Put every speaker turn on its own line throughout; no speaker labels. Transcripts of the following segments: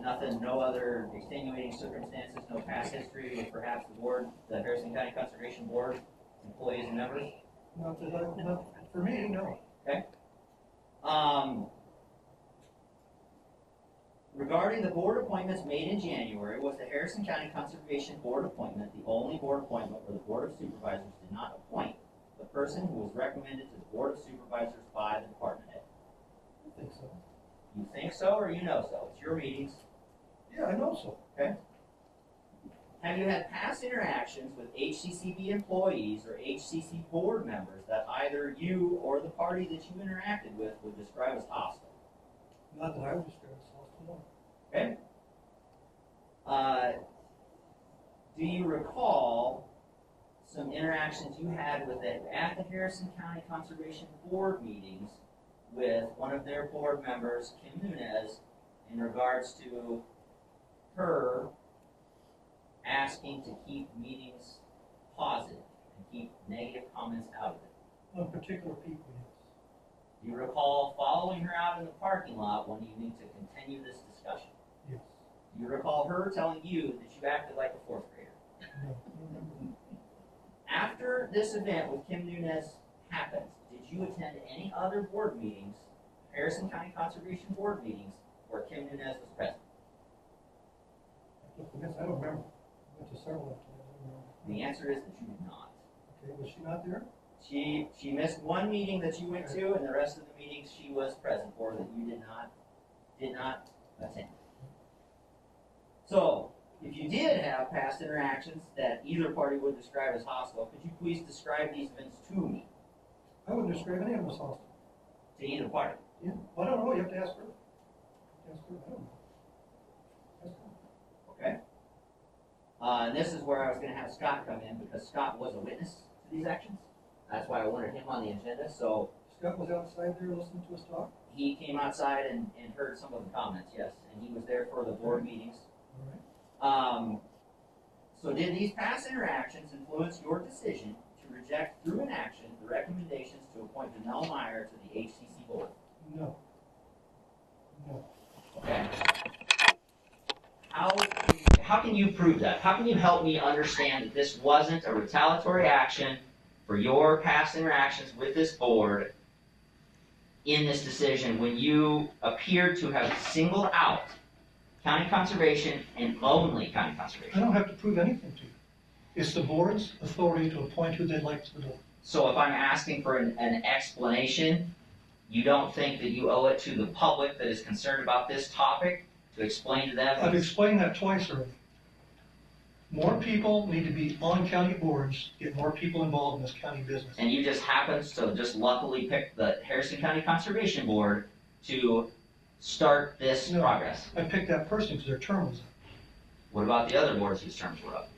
Nothing, no other extenuating circumstances, no past history with perhaps the board, the Harrison County Conservation Board, employees and members?
Not for me, no.
Okay. Regarding the board appointments made in January, was the Harrison County Conservation Board appointment the only board appointment where the Board of Supervisors did not appoint the person who was recommended to the Board of Supervisors by the department head?
I think so.
You think so or you know so? It's your meetings.
Yeah, I know so.
Okay. Have you had past interactions with HCCB employees or HCC board members that either you or the party that you interacted with would describe as hostile?
Not that I would describe as hostile, no.
Okay. Do you recall some interactions you had with it at the Harrison County Conservation Board meetings with one of their board members, Kim Nunez, in regards to her asking to keep meetings positive and keep negative comments out of it?
On particular people, yes.
Do you recall following her out in the parking lot when you need to continue this discussion?
Yes.
Do you recall her telling you that you acted like a fourth grader?
No.
After this event with Kim Nunez happened, did you attend any other board meetings, Harrison County Conservation Board meetings, where Kim Nunez was present?
I don't remember. I went to several of them. I don't remember.
The answer is that you did not.
Okay, was she not there?
She missed one meeting that you went to, and the rest of the meetings she was present for that you did not attend. So, if you did have past interactions that either party would describe as hostile, could you please describe these events to me?
I wouldn't describe any of them as hostile.
To either party.
Yeah. Well, I don't know. You have to ask her. Ask her. I don't know. Ask her.
Okay. And this is where I was going to have Scott come in, because Scott was a witness to these actions. That's why I wanted him on the agenda. So
Scott was outside there listening to us talk?
he came outside and heard some of the comments, yes. And he was there for the board meetings.
All right.
So did these past interactions influence your decision to reject through inaction the recommendations to appoint Janelle Meyer to the HCC board?
No. No.
Okay. How can you prove that? How can you help me understand that this wasn't a retaliatory action for your past interactions with this board in this decision when you appeared to have singled out county conservation and only county
I
conservation?
don't have to prove anything to you. It's the board's authority to appoint who they'd like to the board.
So if I'm asking for an explanation, you don't think that you owe it to the public that is concerned about this topic to explain to them?
I've explained that twice already. More people need to be on county boards, get more people involved in this county business.
And you just happened to just luckily pick the Harrison County Conservation Board to start this progress.
I picked that person because their term was up.
What about the other boards whose terms were up?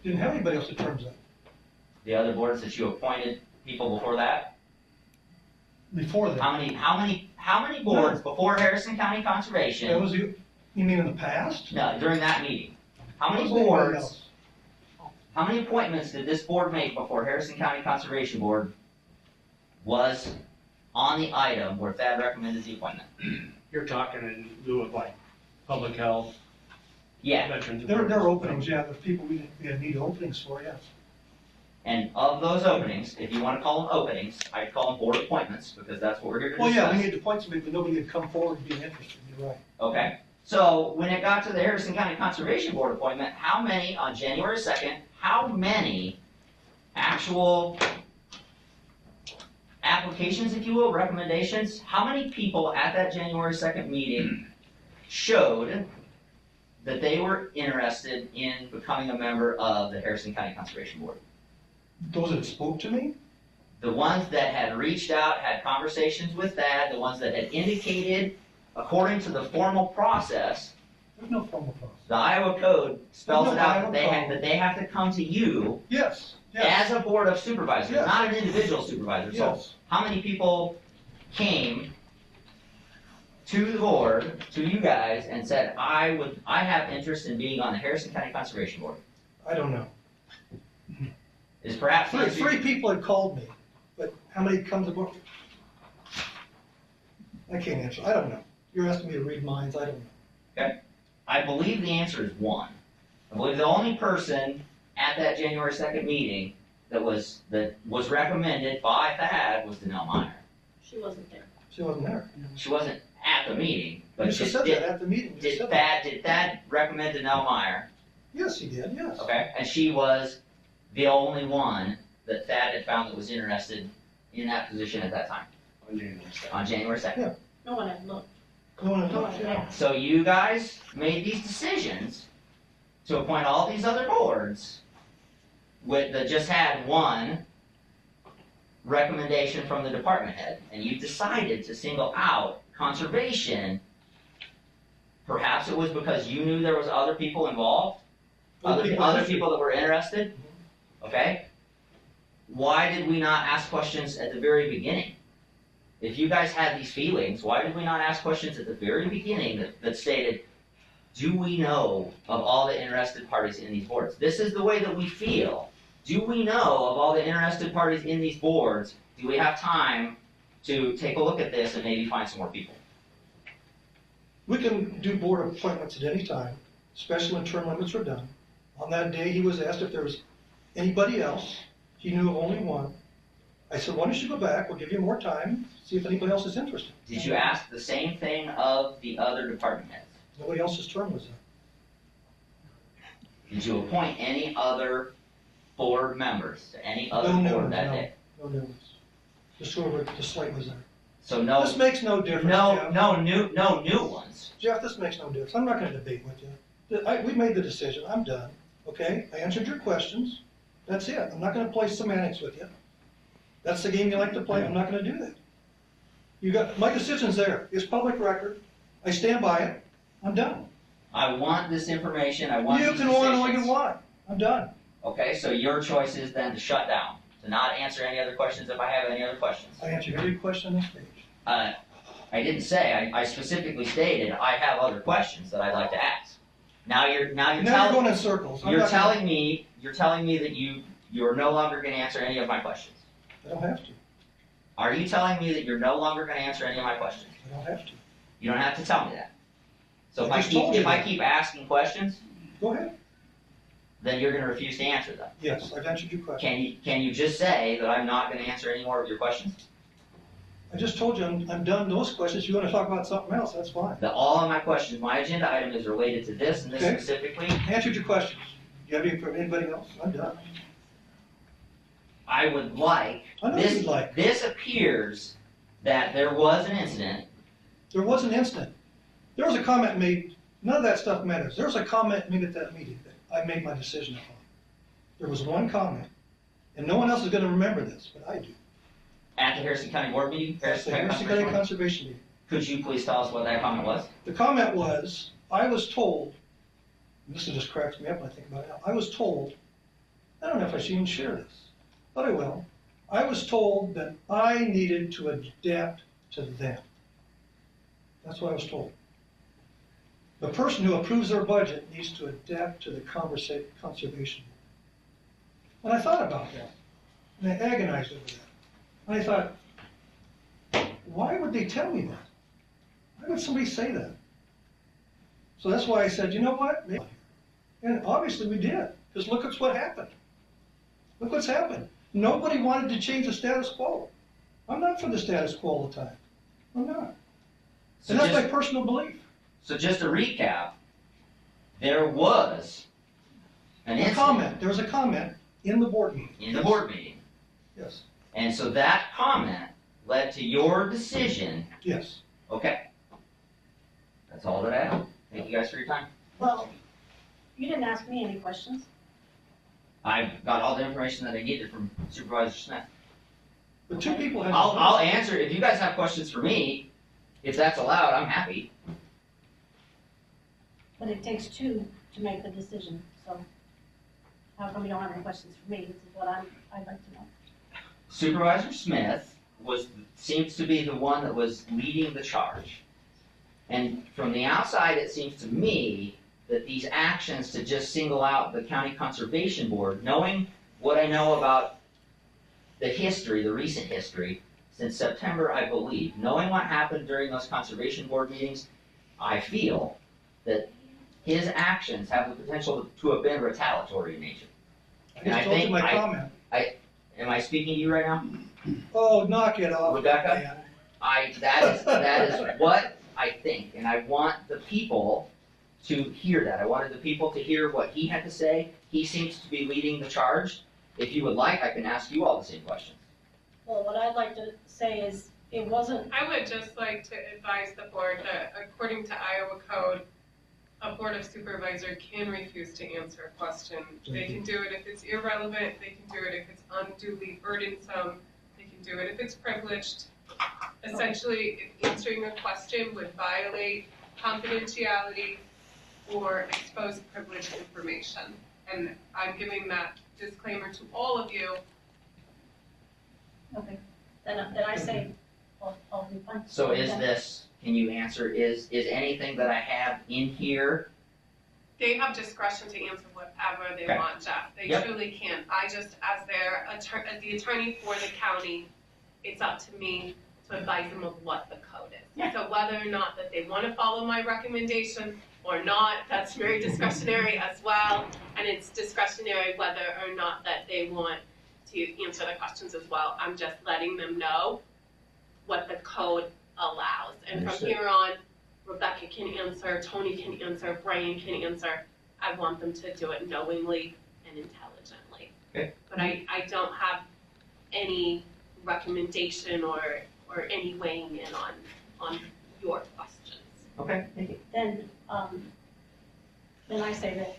Didn't have anybody else's terms up.
The other boards that you appointed people before that?
Before that.
How many boards before Harrison County Conservation?
That was you mean in the past?
No, during that meeting. How many
That was anybody
boards?
else.
How many appointments did this board make before Harrison County Conservation Board was on the item where Thad recommended the appointment?
You're talking in lieu of like public health,
Yeah,
veterans.
There are openings, yeah, the people we need openings for, yes.
and of those openings, if you want to call them openings, I'd call them board appointments because that's what we're here to
Well,
discuss.
yeah, we need to appoint somebody, but nobody had come forward being interested, you're right.
Okay, so when it got to the Harrison County Conservation Board appointment, how many, on January 2nd, how many actual applications, if you will, recommendations, how many people at that January 2nd meeting showed that they were interested in becoming a member of the Harrison County Conservation Board?
Those that spoke to me?
The ones that had reached out, had conversations with Thad, the ones that had indicated, according to the formal process,
There's no formal process.
the Iowa Code spells
No,
it out
Iowa
that they have to come to you
Yes, yes,
as a board of supervisors,
Yes.
not an individual supervisor. So
yes.
how many people came to the board, to you guys, and said, I have interest in being on the Harrison County Conservation Board?
I don't know.
Is perhaps the answer-
Three people had called me, but how many come to board? I can't answer, I don't know. You're asking me to read minds, I don't know.
Okay. I believe the answer is one. I believe the only person at that January 2nd meeting that was recommended by Thad was Danelle Meyer.
She wasn't there.
She wasn't there.
She wasn't at the meeting, but
You just said that at the meeting. You
did
said that.
Thad recommend Danelle Meyer?
Yes, he did, yes.
Okay, and she was the only one that Thad had found that was interested in that position at that time, on January 2nd.
Yeah.
No one had looked.
No one
No
else,
one
yeah.
had.
So you guys made these decisions to appoint all these other boards that just had one recommendation from the department head, and you decided to single out conservation. Perhaps it was because you knew there was other people involved, other people that were interested, okay? Why did we not ask questions at the very beginning? If you guys had these feelings, why did we not ask questions at the very beginning that stated, do we know of all the interested parties in these boards? This is the way that we feel. Do we know of all the interested parties in these boards? Do we have time to take a look at this and maybe find some more people?
We can do board appointments at any time, especially when term limits are done. On that day, he was asked if there was anybody else. He knew of only one. I said, why don't you go back, we'll give you more time, see if anybody else is interested.
Did you ask the same thing of the other department heads?
Nobody else's term was up.
Did you appoint any other board members to any other
No new
board
ones,
that
no.
day?
No new ones. Just whoever the slate was there.
So no,
This makes no difference, Jeff.
no new ones.
Jeff, this makes no difference. I'm not gonna debate with you. We made the decision, I'm done, okay? I answered your questions, that's it. I'm not gonna play semantics with you. That's the game you like to play, I'm not gonna do that. My decision's there, it's public record, I stand by it, I'm done.
I want this information, I want
You
these
can want all you
decisions.
want, I'm done.
Okay, so your choice is then to shut down, to not answer any other questions if I have any other questions.
I answered every question on this page.
I didn't say, I specifically stated, I have other questions that I'd like to ask. Now you're
Now you're going
telling,
in circles. I'm
you're
not gonna-
telling me that you're no longer gonna answer any of my questions.
I don't have to,
Are you telling me that you're no longer gonna answer any of my questions?
I don't have to.
You don't have to tell me that. So
I just told you
if I
that.
keep asking questions,
Go ahead.
then you're gonna refuse to answer them.
Yes, I've answered your question.
Can you just say that I'm not gonna answer any more of your questions?
I just told you I'm done those questions. You wanna talk about something else, that's fine.
That all of my questions, my agenda item is related to this and this
Okay.
specifically.
I answered your questions. Do you have any from anybody else? I'm done.
I would like,
I know you'd like.
this appears that there was an incident.
There was an incident. There was a comment made, none of that stuff matters. There was a comment made at that meeting that I made my decision upon. There was one comment, and no one else is gonna remember this, but I do.
At the Harrison County Board meeting?
That's the Harrison
Conservation
County
Board?
Conservation meeting.
Could you please tell us what that comment was?
The comment was, I was told, and this just cracks me up when I think about it now, I was told, I don't know if I should even share this, but I will. I was told that I needed to adapt to them. That's what I was told. The person who approves their budget needs to adapt to the conservation. And I thought about that, and I agonized over that. And I thought, why would they tell me that? Why would somebody say that? So that's why I said, you know what? Maybe. And obviously we did, because look at what happened. Look what's happened. Nobody wanted to change the status quo. I'm not for the status quo all the time. I'm not.
So
And that's my
just,
personal belief.
so just to recap, there was an
A
incident
comment, there was a comment in the board meeting.
in the board meeting.
Yes,
And so that comment led to your decision.
yes.
Okay. That's all that I have. Thank you guys for your time.
Well, you didn't ask me any questions.
I got all the information that I needed from Supervisor Smith.
But two people had.
I'll answer, if you guys have questions for me, if that's allowed, I'm happy.
But it takes two to make the decision, so how come you don't have any questions for me? This is what I'd like to know.
Supervisor Smith seems to be the one that was leading the charge. And from the outside, it seems to me that these actions to just single out the County Conservation Board, knowing what I know about the history, the recent history, since September, I believe, knowing what happened during those Conservation Board meetings, I feel that his actions have the potential to have been retaliatory in nature.
I
And I
just told you
think
my comment.
Am I speaking to you right now?
Oh, knock it off,
Rebecca?
man.
That is what I think, and I want the people to hear that. I wanted the people to hear what he had to say. He seems to be leading the charge. If you would like, I can ask you all the same questions.
Well, what I'd like to say is, it wasn't,
I would just like to advise the board that according to Iowa code, a board of supervisor can refuse to answer a question. They can do it if it's irrelevant, they can do it if it's unduly burdensome, they can do it if it's privileged. Essentially, if answering a question would violate confidentiality or expose privileged information. And I'm giving that disclaimer to all of you.
okay, then I say, I'll be fine.
So is this, can you answer, is anything that I have in here?
They have discretion to answer whatever they
Okay.
want, Jeff. They
Yep.
truly can. I just, as the attorney for the county, it's up to me to advise them of what the code is.
Yeah.
So whether or not that they want to follow my recommendation or not, that's very discretionary as well. And it's discretionary whether or not that they want to answer the questions as well. I'm just letting them know what the code allows. And from
Understood.
here on, Rebecca can answer, Tony can answer, Brian can answer. I want them to do it knowingly and intelligently.
Okay.
But I don't have any recommendation or any weighing in on your questions.
Okay, thank you.
Then I say that,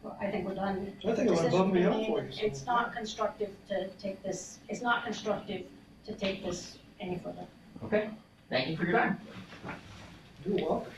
well, I think we're done.
I think it went above and beyond for you.
It's not constructive to take this, it's not constructive to take this any further.
Okay, thank you for your time.
You're welcome.